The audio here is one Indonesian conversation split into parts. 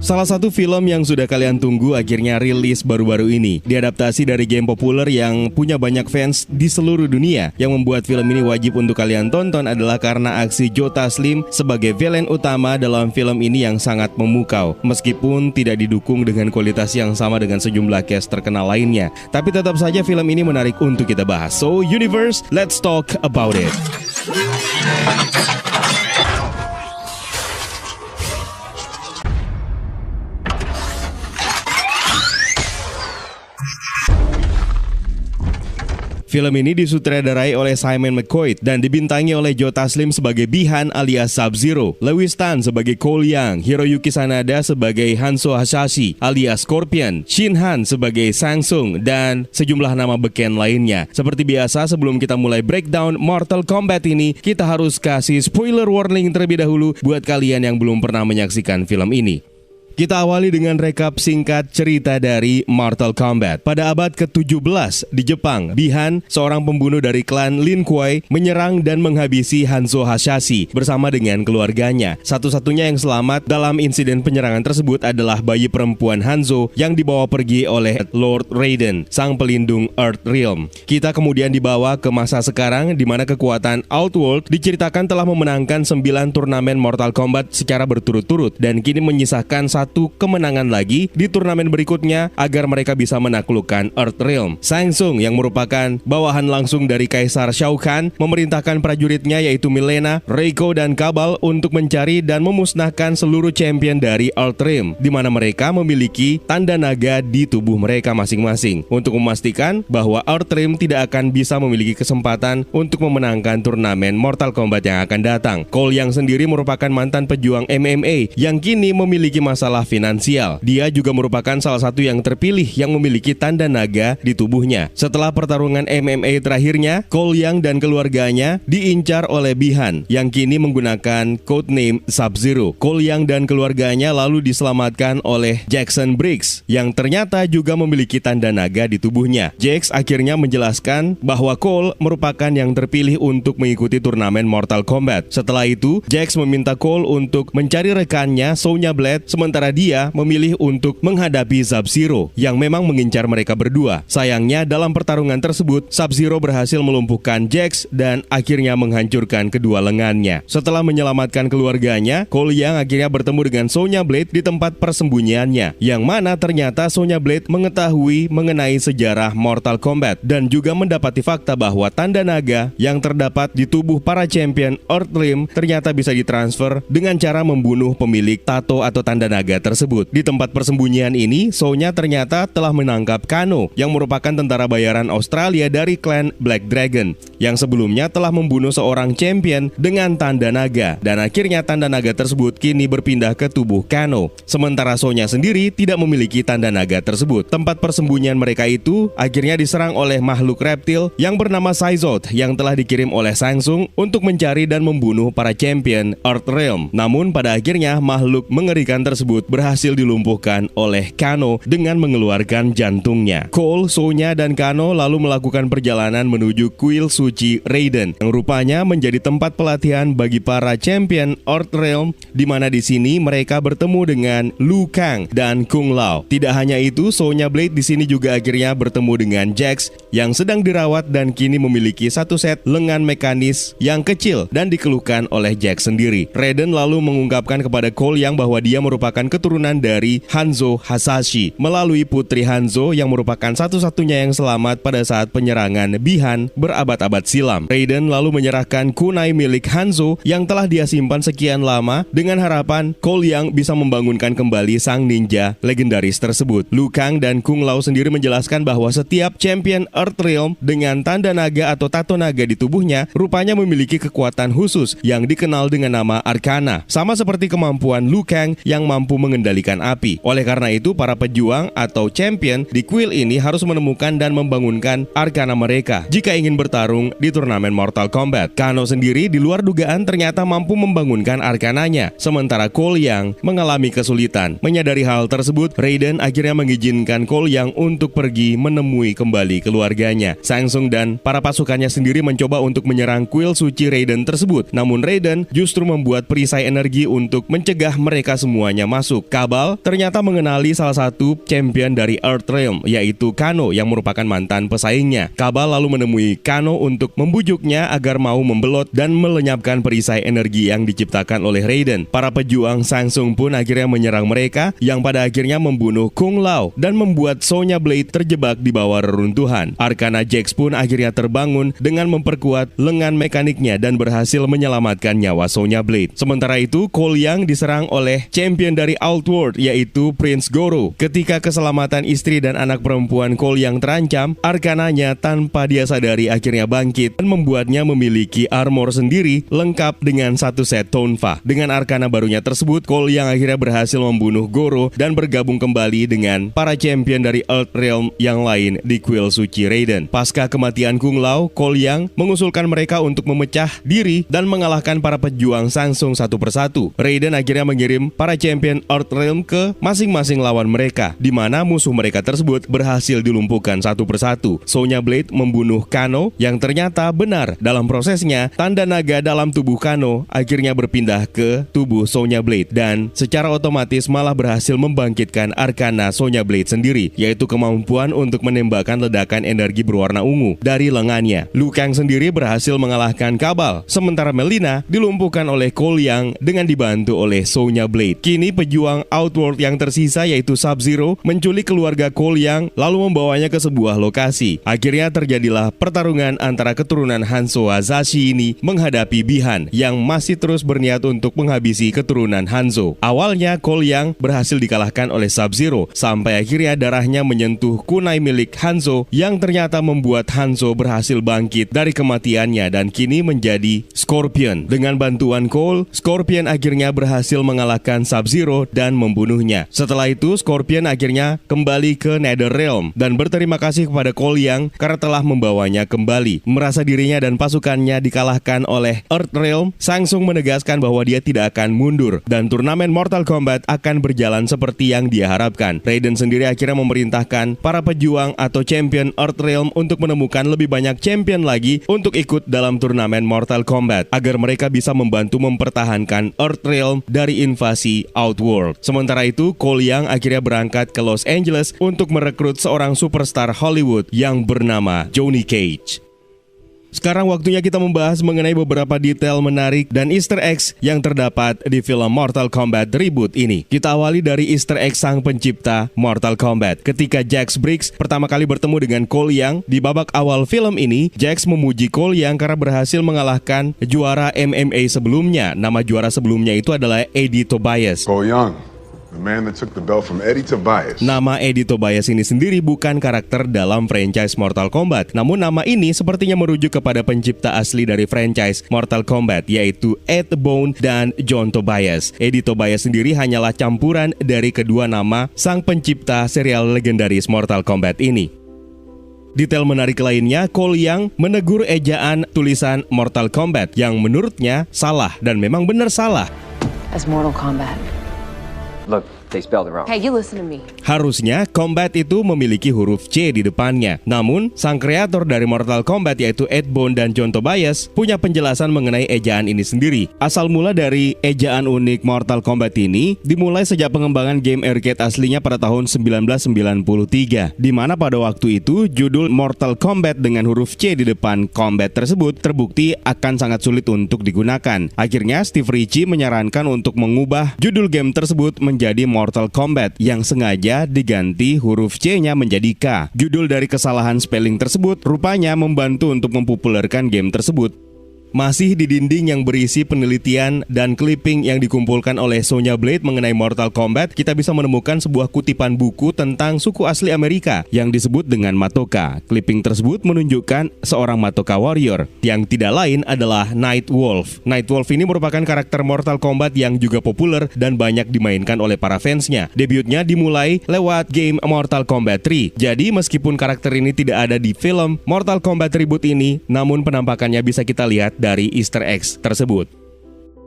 Salah satu film yang sudah kalian tunggu akhirnya rilis baru-baru ini. Diadaptasi dari game populer yang punya banyak fans di seluruh dunia. Yang membuat film ini wajib untuk kalian tonton adalah karena aksi Joe Taslim sebagai villain utama dalam film ini yang sangat memukau. Meskipun tidak didukung dengan kualitas yang sama dengan sejumlah cast terkenal lainnya. Tapi tetap saja film ini menarik untuk kita bahas. So, Universe, let's talk about it. Film ini disutradarai oleh Simon McQuoid dan dibintangi oleh Joe Taslim sebagai Bi-Han alias Sub-Zero, Lewis Tan sebagai Cole Young, Hiroyuki Sanada sebagai Hanzo Hasashi alias Scorpion, Shin Han sebagai Shang Tsung, dan sejumlah nama beken lainnya. Seperti biasa, sebelum kita mulai breakdown Mortal Kombat ini, kita harus kasih spoiler warning terlebih dahulu buat kalian yang belum pernah menyaksikan film ini. Kita awali dengan rekap singkat cerita dari Mortal Kombat. Pada abad ke-17 di Jepang, Bi-Han, seorang pembunuh dari klan Lin Kuei, menyerang dan menghabisi Hanzo Hasashi bersama dengan keluarganya. Satu-satunya yang selamat dalam insiden penyerangan tersebut adalah bayi perempuan Hanzo yang dibawa pergi oleh Lord Raiden, sang pelindung Earth Realm. Kita kemudian dibawa ke masa sekarang di mana kekuatan Outworld diceritakan telah memenangkan 9 turnamen Mortal Kombat secara berturut-turut dan kini menyisakan satu kemenangan lagi di turnamen berikutnya agar mereka bisa menaklukkan Earth Realm. Shang Tsung yang merupakan bawahan langsung dari Kaisar Shao Kahn memerintahkan prajuritnya yaitu Mileena, Reiko, dan Kabal untuk mencari dan memusnahkan seluruh champion dari Earth Realm, di mana mereka memiliki tanda naga di tubuh mereka masing-masing untuk memastikan bahwa Earth Realm tidak akan bisa memiliki kesempatan untuk memenangkan turnamen Mortal Kombat yang akan datang. Cole yang sendiri merupakan mantan pejuang MMA yang kini memiliki masalah finansial. Dia juga merupakan salah satu yang terpilih yang memiliki tanda naga di tubuhnya. Setelah pertarungan MMA terakhirnya, Cole Young dan keluarganya diincar oleh Bi-Han yang kini menggunakan codename Sub-Zero. Cole Young dan keluarganya lalu diselamatkan oleh Jackson Briggs yang ternyata juga memiliki tanda naga di tubuhnya. Jax akhirnya menjelaskan bahwa Cole merupakan yang terpilih untuk mengikuti turnamen Mortal Kombat. Setelah itu, Jax meminta Cole untuk mencari rekannya Sonya Blade, sementara dia memilih untuk menghadapi Sub-Zero yang memang mengincar mereka berdua. Sayangnya dalam pertarungan tersebut, Sub-Zero berhasil melumpuhkan Jax dan akhirnya menghancurkan kedua lengannya. Setelah menyelamatkan keluarganya, Cole Young akhirnya bertemu dengan Sonya Blade di tempat persembunyiannya, yang mana ternyata Sonya Blade mengetahui mengenai sejarah Mortal Kombat dan juga mendapati fakta bahwa tanda naga yang terdapat di tubuh para champion Earth Realm ternyata bisa ditransfer dengan cara membunuh pemilik tato atau tanda naga tersebut. Di tempat persembunyian ini, Sonya ternyata telah menangkap Kano yang merupakan tentara bayaran Australia dari klan Black Dragon yang sebelumnya telah membunuh seorang champion dengan tanda naga, dan akhirnya tanda naga tersebut kini berpindah ke tubuh Kano. Sementara Sonya sendiri tidak memiliki tanda naga tersebut. Tempat persembunyian mereka itu akhirnya diserang oleh makhluk reptil yang bernama Saizot yang telah dikirim oleh Shang Tsung untuk mencari dan membunuh para champion Earth Realm. Namun pada akhirnya makhluk mengerikan tersebut berhasil dilumpuhkan oleh Kano dengan mengeluarkan jantungnya. Cole, Sonya, dan Kano lalu melakukan perjalanan menuju kuil suci Raiden yang rupanya menjadi tempat pelatihan bagi para champion Earth Realm, di mana di sini mereka bertemu dengan Liu Kang dan Kung Lao. Tidak hanya itu, Sonya Blade di sini juga akhirnya bertemu dengan Jax yang sedang dirawat dan kini memiliki satu set lengan mekanis yang kecil dan dikeluhkan oleh Jax sendiri. Raiden lalu mengungkapkan kepada Cole Young bahwa dia merupakan keturunan dari Hanzo Hasashi melalui putri Hanzo yang merupakan satu-satunya yang selamat pada saat penyerangan Bi-Han berabad-abad silam. Raiden lalu menyerahkan kunai milik Hanzo yang telah dia simpan sekian lama dengan harapan Cole Young bisa membangunkan kembali sang ninja legendaris tersebut. Liu Kang dan Kung Lao sendiri menjelaskan bahwa setiap champion Earth Realm dengan tanda naga atau tato naga di tubuhnya rupanya memiliki kekuatan khusus yang dikenal dengan nama Arcana, sama seperti kemampuan Liu Kang yang mampu mengendalikan api. Oleh karena itu, para pejuang atau champion di kuil ini harus menemukan dan membangunkan Arcana mereka jika ingin bertarung di turnamen Mortal Kombat. Kano sendiri di luar dugaan ternyata mampu membangunkan Arcananya, sementara Cole Young mengalami kesulitan. Menyadari hal tersebut, Raiden akhirnya mengizinkan Cole Young untuk pergi menemui kembali keluarganya. Shang Tsung dan para pasukannya sendiri mencoba untuk menyerang kuil suci Raiden tersebut, namun Raiden justru membuat perisai energi untuk mencegah mereka semuanya masuk masuk, Kabal ternyata mengenali salah satu champion dari Earthrealm, yaitu Kano yang merupakan mantan pesaingnya. Kabal lalu menemui Kano untuk membujuknya agar mau membelot dan melenyapkan perisai energi yang diciptakan oleh Raiden. Para pejuang Shang pun akhirnya menyerang mereka yang pada akhirnya membunuh Kung Lao dan membuat Sonya Blade terjebak di bawah reruntuhan. Arcana Jax pun akhirnya terbangun dengan memperkuat lengan mekaniknya dan berhasil menyelamatkan nyawa Sonya Blade. Sementara itu, Cole Young diserang oleh champion dari Outworld yaitu Prince Goro. Ketika keselamatan istri dan anak perempuan Cole Young terancam, Arcananya tanpa dia sadari akhirnya bangkit dan membuatnya memiliki armor sendiri lengkap dengan satu set tonfa. Dengan Arcana barunya tersebut, Cole Young akhirnya berhasil membunuh Goro dan bergabung kembali dengan para champion dari Earthrealm yang lain di kuil suci Raiden. Pasca kematian Kung Lao, Cole Young mengusulkan mereka untuk memecah diri dan mengalahkan para pejuang Shang Tsung satu persatu. Raiden akhirnya mengirim para champion Earthrealm ke masing-masing lawan mereka, di mana musuh mereka tersebut berhasil dilumpuhkan satu persatu. Sonya Blade membunuh Kano yang ternyata benar. Dalam prosesnya, tanda naga dalam tubuh Kano akhirnya berpindah ke tubuh Sonya Blade dan secara otomatis malah berhasil membangkitkan Arcana Sonya Blade sendiri, yaitu kemampuan untuk menembakkan ledakan energi berwarna ungu dari lengannya. Liu Kang sendiri berhasil mengalahkan Kabal, sementara Melina dilumpuhkan oleh Cole Young dengan dibantu oleh Sonya Blade. Kini pejuang Outworld yang tersisa yaitu Sub-Zero menculik keluarga Cole Young lalu membawanya ke sebuah lokasi. Akhirnya terjadilah pertarungan antara keturunan Hanzo Hasashi ini menghadapi Bi-Han yang masih terus berniat untuk menghabisi keturunan Hanzo. Awalnya Cole Young berhasil dikalahkan oleh Sub-Zero sampai akhirnya darahnya menyentuh kunai milik Hanzo yang ternyata membuat Hanzo berhasil bangkit dari kematiannya dan kini menjadi Scorpion. Dengan bantuan Cole, Scorpion akhirnya berhasil mengalahkan Sub-Zero dan membunuhnya. Setelah itu, Scorpion akhirnya kembali ke Netherrealm dan berterima kasih kepada Cole Young karena telah membawanya kembali. Merasa dirinya dan pasukannya dikalahkan oleh Earthrealm, Shang Tsung menegaskan bahwa dia tidak akan mundur dan turnamen Mortal Kombat akan berjalan seperti yang dia harapkan. Raiden sendiri akhirnya memerintahkan para pejuang atau champion Earthrealm untuk menemukan lebih banyak champion lagi untuk ikut dalam turnamen Mortal Kombat agar mereka bisa membantu mempertahankan Earthrealm dari invasi Outworld. Sementara itu, Cole Young akhirnya berangkat ke Los Angeles untuk merekrut seorang superstar Hollywood yang bernama Johnny Cage. Sekarang waktunya kita membahas mengenai beberapa detail menarik dan Easter eggs yang terdapat di film Mortal Kombat Reboot ini. Kita awali dari Easter egg sang pencipta Mortal Kombat. Ketika Jax Briggs pertama kali bertemu dengan Cole Young di babak awal film ini, Jax memuji Cole Young karena berhasil mengalahkan juara MMA sebelumnya. Nama juara sebelumnya itu adalah Eddie Tobias. Cole Young, the man that took the belt from Eddie Tobias. Nama Eddie Tobias ini sendiri bukan karakter dalam franchise Mortal Kombat. Namun nama ini sepertinya merujuk kepada pencipta asli dari franchise Mortal Kombat, yaitu Ed Boon dan John Tobias. Eddie Tobias sendiri hanyalah campuran dari kedua nama sang pencipta serial legendaris Mortal Kombat ini. Detail menarik lainnya, Cole Young menegur ejaan tulisan Mortal Kombat yang menurutnya salah dan memang benar salah. As Mortal Kombat. Look, they spelled it wrong. Hey, you listen to me. Harusnya Kombat itu memiliki huruf C di depannya. Namun, sang kreator dari Mortal Kombat yaitu Ed Boon dan John Tobias punya penjelasan mengenai ejaan ini sendiri. Asal mula dari ejaan unik Mortal Kombat ini dimulai sejak pengembangan game arcade aslinya pada tahun 1993, di mana pada waktu itu judul Mortal Kombat dengan huruf C di depan Kombat tersebut terbukti akan sangat sulit untuk digunakan. Akhirnya Steve Ritchie menyarankan untuk mengubah judul game tersebut menjadi Mortal Kombat yang sengaja diganti huruf C-nya menjadi K. Judul dari kesalahan spelling tersebut rupanya membantu untuk mempopulerkan game tersebut. Masih di dinding yang berisi penelitian dan clipping yang dikumpulkan oleh Sonya Blade mengenai Mortal Kombat, kita bisa menemukan sebuah kutipan buku tentang suku asli Amerika yang disebut dengan Matoka. Clipping tersebut menunjukkan seorang Matoka warrior yang tidak lain adalah Nightwolf. Nightwolf ini merupakan karakter Mortal Kombat yang juga populer dan banyak dimainkan oleh para fansnya. Debutnya dimulai lewat game Mortal Kombat 3. Jadi meskipun karakter ini tidak ada di film Mortal Kombat Reboot ini, namun penampakannya bisa kita lihat dari Easter eggs tersebut.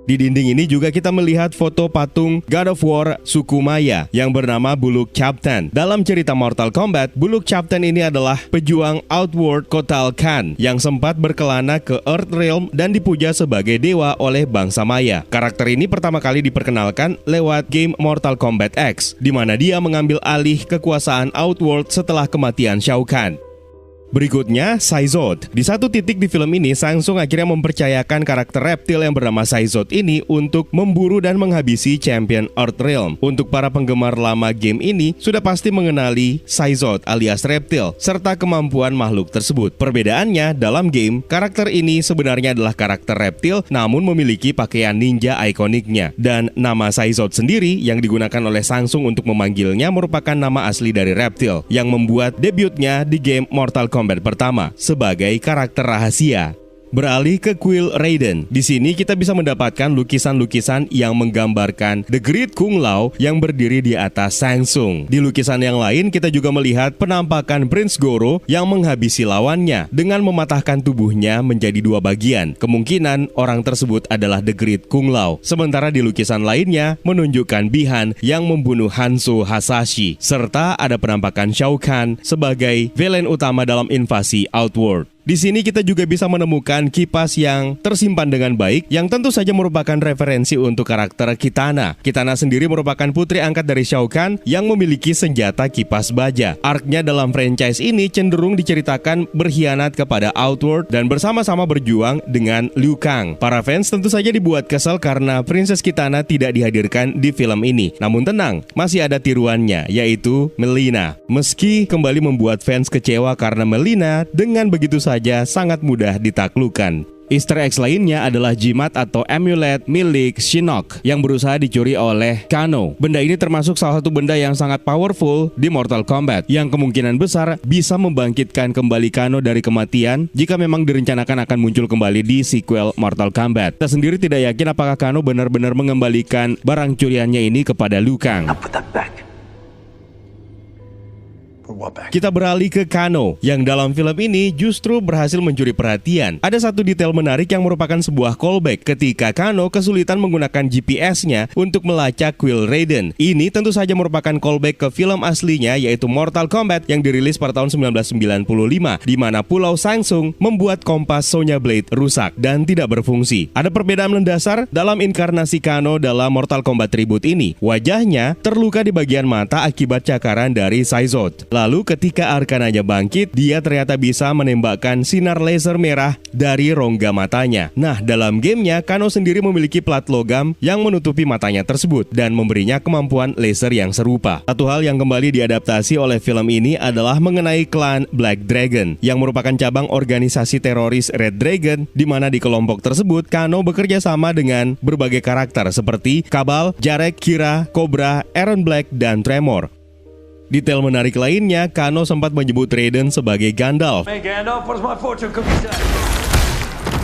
Di dinding ini juga kita melihat foto patung God of War suku Maya yang bernama Buluk Captain. Dalam cerita Mortal Kombat, Buluk Captain ini adalah pejuang Outworld Kotal Khan yang sempat berkelana ke Earthrealm dan dipuja sebagai dewa oleh bangsa Maya. Karakter ini pertama kali diperkenalkan lewat game Mortal Kombat X, di mana dia mengambil alih kekuasaan Outworld setelah kematian Shao Kahn. Berikutnya, Saizot. Di satu titik di film ini, Samsung akhirnya mempercayakan karakter reptil yang bernama Saizot ini untuk memburu dan menghabisi champion Earthrealm. Untuk para penggemar lama game ini, sudah pasti mengenali Saizot alias reptil, serta kemampuan makhluk tersebut. Perbedaannya, dalam game, karakter ini sebenarnya adalah karakter reptil, namun memiliki pakaian ninja ikoniknya. Dan nama Saizot sendiri yang digunakan oleh Samsung untuk memanggilnya merupakan nama asli dari reptil, yang membuat debutnya di game Mortal Kombat pertama sebagai karakter rahasia. Beralih ke kuil Raiden. Di sini kita bisa mendapatkan lukisan-lukisan yang menggambarkan The Great Kung Lao yang berdiri di atas Samsung. Di lukisan yang lain kita juga melihat penampakan Prince Goro yang menghabisi lawannya dengan mematahkan tubuhnya menjadi dua bagian. Kemungkinan orang tersebut adalah The Great Kung Lao. Sementara di lukisan lainnya menunjukkan Bi-Han yang membunuh Hanzo Hasashi, serta ada penampakan Shao Kahn sebagai villain utama dalam invasi Outworld. Di sini kita juga bisa menemukan kipas yang tersimpan dengan baik yang tentu saja merupakan referensi untuk karakter Kitana. Kitana sendiri merupakan putri angkat dari Shao Kahn yang memiliki senjata kipas baja. Arc-nya dalam franchise ini cenderung diceritakan berkhianat kepada Outworld dan bersama-sama berjuang dengan Liu Kang. Para fans tentu saja dibuat kesal karena Princess Kitana tidak dihadirkan di film ini. Namun tenang, masih ada tiruannya, yaitu Mileena. Meski kembali membuat fans kecewa karena Mileena dengan begitu saja sangat mudah ditaklukkan. Easter eggs lainnya adalah jimat atau amulet milik Shinnok yang berusaha dicuri oleh Kano. Benda ini termasuk salah satu benda yang sangat powerful di Mortal Kombat yang kemungkinan besar bisa membangkitkan kembali Kano dari kematian jika memang direncanakan akan muncul kembali di sequel Mortal Kombat. Kita sendiri tidak yakin apakah Kano benar-benar mengembalikan barang curiannya ini kepada Liu Kang. Kita beralih ke Kano, yang dalam film ini justru berhasil mencuri perhatian. Ada satu detail menarik yang merupakan sebuah callback ketika Kano kesulitan menggunakan GPS-nya untuk melacak kuil Raiden. Ini tentu saja merupakan callback ke film aslinya, yaitu Mortal Kombat yang dirilis pada tahun 1995, di mana Pulau Samsung membuat kompas Sonya Blade rusak dan tidak berfungsi. Ada perbedaan mendasar dalam inkarnasi Kano dalam Mortal Kombat Reboot ini. Wajahnya terluka di bagian mata akibat cakaran dari Saizot. Lalu ketika Arkananya bangkit, dia ternyata bisa menembakkan sinar laser merah dari rongga matanya. Nah, dalam gamenya, Kano sendiri memiliki plat logam yang menutupi matanya tersebut dan memberinya kemampuan laser yang serupa. Satu hal yang kembali diadaptasi oleh film ini adalah mengenai klan Black Dragon, yang merupakan cabang organisasi teroris Red Dragon, di mana di kelompok tersebut, Kano bekerja sama dengan berbagai karakter seperti Kabal, Jarek, Kira, Cobra, Aaron Black, dan Tremor. Detail menarik lainnya, Kano sempat menyebut Raiden sebagai Gandalf. Hey Gandalf, what does my fortune cookie say?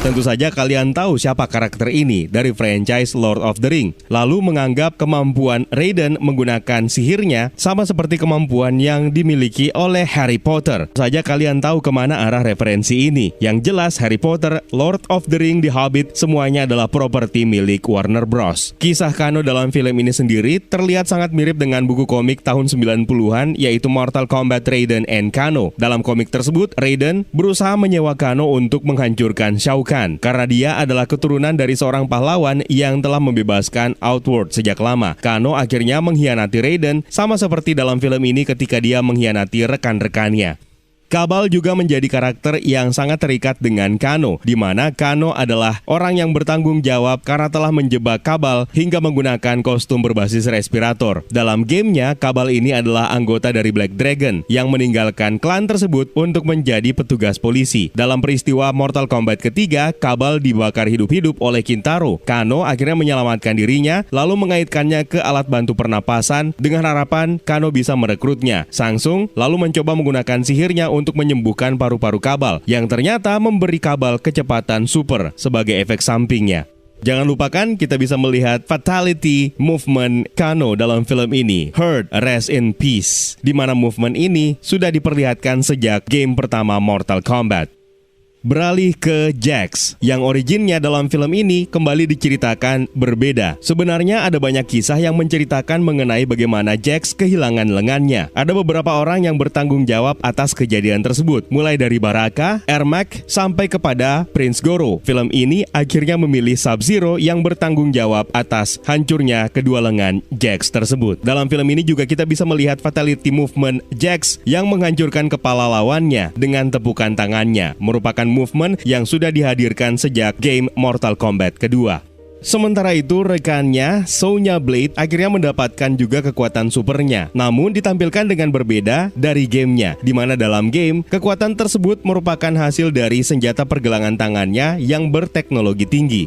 Tentu saja kalian tahu siapa karakter ini dari franchise Lord of the Ring. Lalu menganggap kemampuan Raiden menggunakan sihirnya sama seperti kemampuan yang dimiliki oleh Harry Potter. Tentu saja kalian tahu kemana arah referensi ini. Yang jelas Harry Potter, Lord of the Ring, The Hobbit, semuanya adalah properti milik Warner Bros. Kisah Kano dalam film ini sendiri terlihat sangat mirip dengan buku komik tahun 90-an, yaitu Mortal Kombat Raiden and Kano. Dalam komik tersebut, Raiden berusaha menyewa Kano untuk menghancurkan Shao Kahn, karena dia adalah keturunan dari seorang pahlawan yang telah membebaskan Outworld sejak lama. Kano akhirnya mengkhianati Raiden, sama seperti dalam film ini ketika dia mengkhianati rekan-rekannya. Kabal juga menjadi karakter yang sangat terikat dengan Kano, di mana Kano adalah orang yang bertanggung jawab karena telah menjebak Kabal hingga menggunakan kostum berbasis respirator. Dalam gamenya, Kabal ini adalah anggota dari Black Dragon yang meninggalkan klan tersebut untuk menjadi petugas polisi. Dalam peristiwa Mortal Kombat ketiga, Kabal dibakar hidup-hidup oleh Kintaro. Kano akhirnya menyelamatkan dirinya, lalu mengaitkannya ke alat bantu pernapasan dengan harapan Kano bisa merekrutnya. Samsung lalu mencoba menggunakan sihirnya untuk menyembuhkan paru-paru Kabal, yang ternyata memberi Kabal kecepatan super sebagai efek sampingnya. Jangan lupakan kita bisa melihat fatality movement Kano dalam film ini, Heard Rest in Peace, di mana movement ini sudah diperlihatkan sejak game pertama Mortal Kombat. Beralih ke Jax, yang originnya dalam film ini kembali diceritakan berbeda. Sebenarnya ada banyak kisah yang menceritakan mengenai bagaimana Jax kehilangan lengannya. Ada beberapa orang yang bertanggung jawab atas kejadian tersebut, mulai dari Baraka, Ermac, sampai kepada Prince Goro. Film ini akhirnya memilih Sub-Zero yang bertanggung jawab atas hancurnya kedua lengan Jax tersebut. Dalam film ini juga kita bisa melihat fatality movement Jax yang menghancurkan kepala lawannya dengan tepukan tangannya, merupakan movement yang sudah dihadirkan sejak game Mortal Kombat kedua. Sementara itu, rekannya, Sonya Blade, akhirnya mendapatkan juga kekuatan supernya, namun ditampilkan dengan berbeda dari gamenya, di mana dalam game, kekuatan tersebut merupakan hasil dari senjata pergelangan tangannya yang berteknologi tinggi.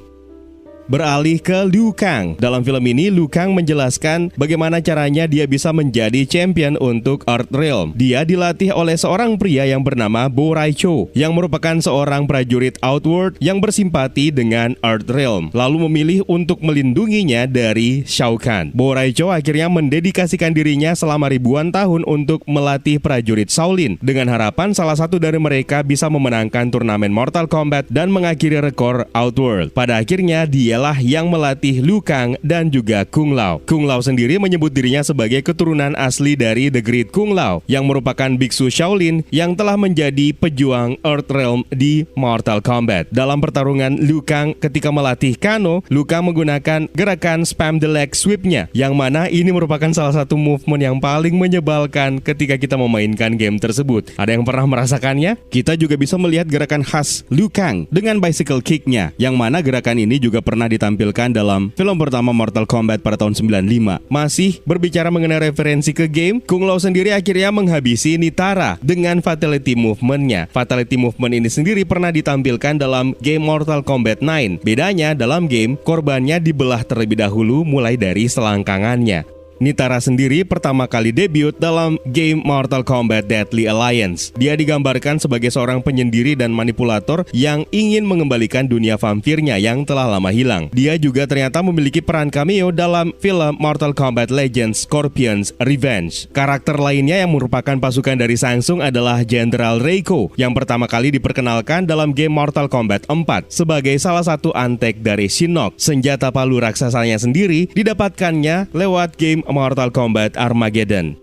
Beralih ke Liu Kang. Dalam film ini, Liu Kang menjelaskan bagaimana caranya dia bisa menjadi champion untuk Earthrealm. Dia dilatih oleh seorang pria yang bernama Bo Raicho, yang merupakan seorang prajurit Outworld yang bersimpati dengan Earthrealm, lalu memilih untuk melindunginya dari Shao Kahn. Bo Raicho akhirnya mendedikasikan dirinya selama ribuan tahun untuk melatih prajurit Shaolin, dengan harapan salah satu dari mereka bisa memenangkan turnamen Mortal Kombat dan mengakhiri rekor Outworld. Pada akhirnya, dialah yang melatih Liu Kang dan juga Kung Lao. Kung Lao sendiri menyebut dirinya sebagai keturunan asli dari The Great Kung Lao, yang merupakan biksu Shaolin yang telah menjadi pejuang Earthrealm di Mortal Kombat. Dalam pertarungan Liu Kang ketika melatih Kano, Liu Kang menggunakan gerakan spam the leg sweep-nya, yang mana ini merupakan salah satu movement yang paling menyebalkan ketika kita memainkan game tersebut. Ada yang pernah merasakannya? Kita juga bisa melihat gerakan khas Liu Kang dengan bicycle kick-nya, yang mana gerakan ini juga pernah ditampilkan dalam film pertama Mortal Kombat pada tahun 95. Masih berbicara mengenai referensi ke game, Kung Lao sendiri akhirnya menghabisi Nitara dengan fatality movement-nya. Fatality movement ini sendiri pernah ditampilkan dalam game Mortal Kombat 9. Bedanya, dalam game, korbannya dibelah terlebih dahulu mulai dari selangkangannya. Nitara sendiri pertama kali debut dalam game Mortal Kombat Deadly Alliance. Dia digambarkan sebagai seorang penyendiri dan manipulator yang ingin mengembalikan dunia vampirnya yang telah lama hilang. Dia juga ternyata memiliki peran cameo dalam film Mortal Kombat Legends Scorpion's Revenge. Karakter lainnya yang merupakan pasukan dari Samsung adalah General Reiko, yang pertama kali diperkenalkan dalam game Mortal Kombat 4 sebagai salah satu antek dari Shinnok. Senjata palu raksasanya sendiri didapatkannya lewat game Mortal Kombat Armageddon.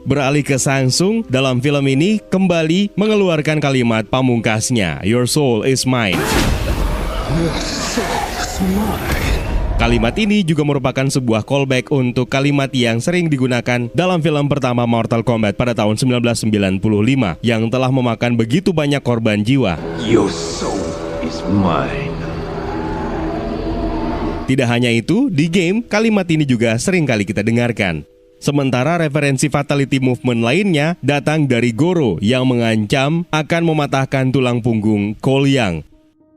Beralih ke Samsung, dalam film ini kembali mengeluarkan kalimat pamungkasnya, "Your soul is mine." Kalimat ini juga merupakan sebuah callback untuk kalimat yang sering digunakan dalam film pertama Mortal Kombat pada tahun 1995 yang telah memakan begitu banyak korban jiwa. Your soul is mine. Tidak hanya itu, di game, kalimat ini juga sering kali kita dengarkan. Sementara referensi fatality movement lainnya datang dari Goro yang mengancam akan mematahkan tulang punggung Cole Young.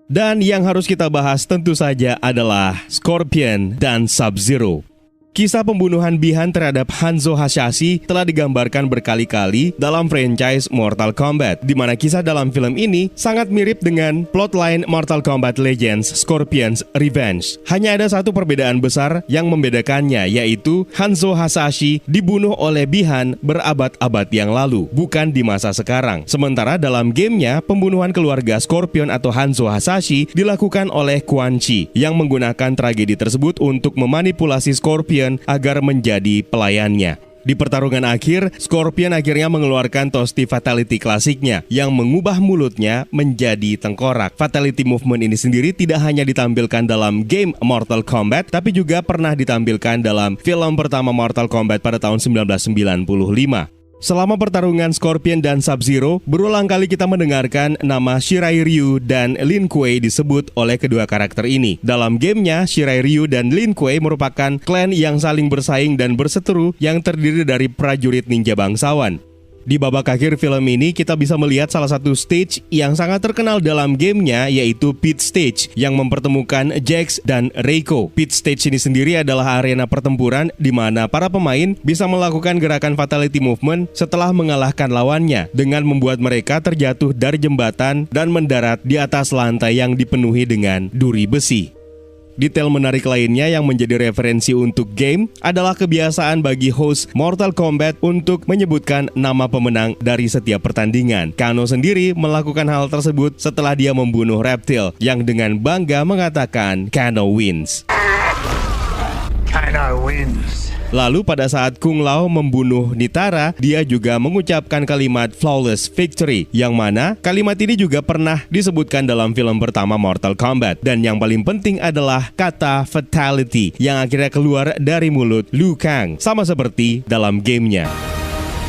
Dan yang harus kita bahas tentu saja adalah Scorpion dan Sub-Zero. Kisah pembunuhan Bi-Han terhadap Hanzo Hasashi telah digambarkan berkali-kali dalam franchise Mortal Kombat, di mana kisah dalam film ini sangat mirip dengan plotline Mortal Kombat Legends Scorpion's Revenge. Hanya ada satu perbedaan besar yang membedakannya, yaitu Hanzo Hasashi dibunuh oleh Bi-Han berabad-abad yang lalu, bukan di masa sekarang. Sementara dalam gamenya, pembunuhan keluarga Scorpion atau Hanzo Hasashi dilakukan oleh Quan Chi, yang menggunakan tragedi tersebut untuk memanipulasi Scorpion agar menjadi pelayannya. Di pertarungan akhir, Scorpion akhirnya mengeluarkan tosti fatality klasiknya yang mengubah mulutnya menjadi tengkorak. Fatality movement ini sendiri tidak hanya ditampilkan dalam game Mortal Kombat, tapi juga pernah ditampilkan dalam film pertama Mortal Kombat pada tahun 1995. Selama pertarungan Scorpion dan Sub-Zero, berulang kali kita mendengarkan nama Shirai Ryu dan Lin Kuei disebut oleh kedua karakter ini. Dalam gamenya, Shirai Ryu dan Lin Kuei merupakan klan yang saling bersaing dan berseteru yang terdiri dari prajurit ninja bangsawan. Di babak akhir film ini, kita bisa melihat salah satu stage yang sangat terkenal dalam gamenya, yaitu Pit Stage, yang mempertemukan Jax dan Reiko. Pit Stage ini sendiri adalah arena pertempuran di mana para pemain bisa melakukan gerakan fatality movement setelah mengalahkan lawannya, dengan membuat mereka terjatuh dari jembatan dan mendarat di atas lantai yang dipenuhi dengan duri besi. Detail menarik lainnya yang menjadi referensi untuk game adalah kebiasaan bagi host Mortal Kombat untuk menyebutkan nama pemenang dari setiap pertandingan. Kano sendiri melakukan hal tersebut setelah dia membunuh reptil yang dengan bangga mengatakan Kano wins. Kano wins. Lalu pada saat Kung Lao membunuh Nitara, dia juga mengucapkan kalimat flawless victory, yang mana kalimat ini juga pernah disebutkan dalam film pertama Mortal Kombat. Dan yang paling penting adalah kata fatality yang akhirnya keluar dari mulut Liu Kang, sama seperti dalam gamenya.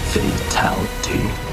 Fatality.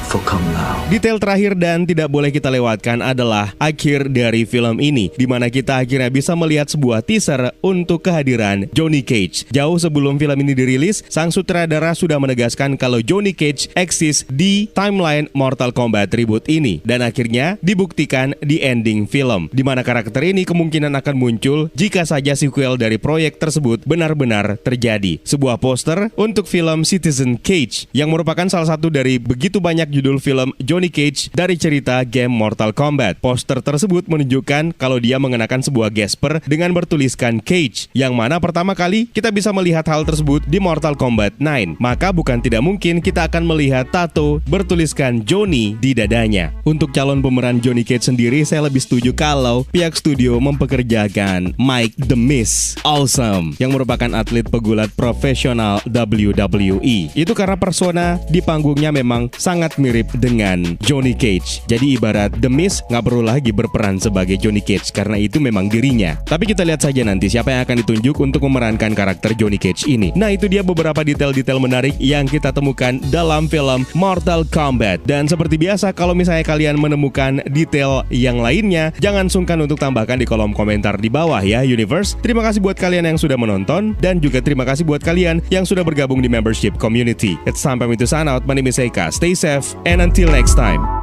For Kung Lao. Detail terakhir dan tidak boleh kita lewatkan adalah akhir dari film ini, di mana kita akhirnya bisa melihat sebuah teaser untuk kehadiran Johnny Cage. Jauh sebelum film ini dirilis, sang sutradara sudah menegaskan kalau Johnny Cage eksis di timeline Mortal Kombat reboot ini, dan akhirnya dibuktikan di ending film, di mana karakter ini kemungkinan akan muncul jika saja sequel dari proyek tersebut benar-benar terjadi. Sebuah poster untuk film Citizen Cage yang merupakan salah satu dari begitu banyak judul film Johnny Cage dari cerita game Mortal Kombat. Poster tersebut menunjukkan kalau dia mengenakan sebuah gesper dengan bertuliskan Cage, yang mana pertama kali kita bisa melihat hal tersebut di Mortal Kombat 9. Maka bukan tidak mungkin kita akan melihat tato bertuliskan Johnny di dadanya. Untuk calon pemeran Johnny Cage sendiri, saya lebih setuju kalau pihak studio mempekerjakan Mike The Miz Awesome, yang merupakan atlet pegulat profesional WWE. Itu karena persona di panggungnya memang sangat mirip dengan Johnny Cage. Jadi ibarat The Miz nggak perlu lagi berperan sebagai Johnny Cage karena itu memang dirinya. Tapi kita lihat saja nanti siapa yang akan ditunjuk untuk memerankan karakter Johnny Cage ini. Nah, itu dia beberapa detail-detail menarik yang kita temukan dalam film Mortal Kombat. Dan seperti biasa, kalau misalnya kalian menemukan detail yang lainnya, jangan sungkan untuk tambahkan di kolom komentar di bawah ya, Universe. Terima kasih buat kalian yang sudah menonton, dan juga terima kasih buat kalian yang sudah bergabung di membership community. It's time for me to sign out. My name is Eka. Stay safe. And until next time.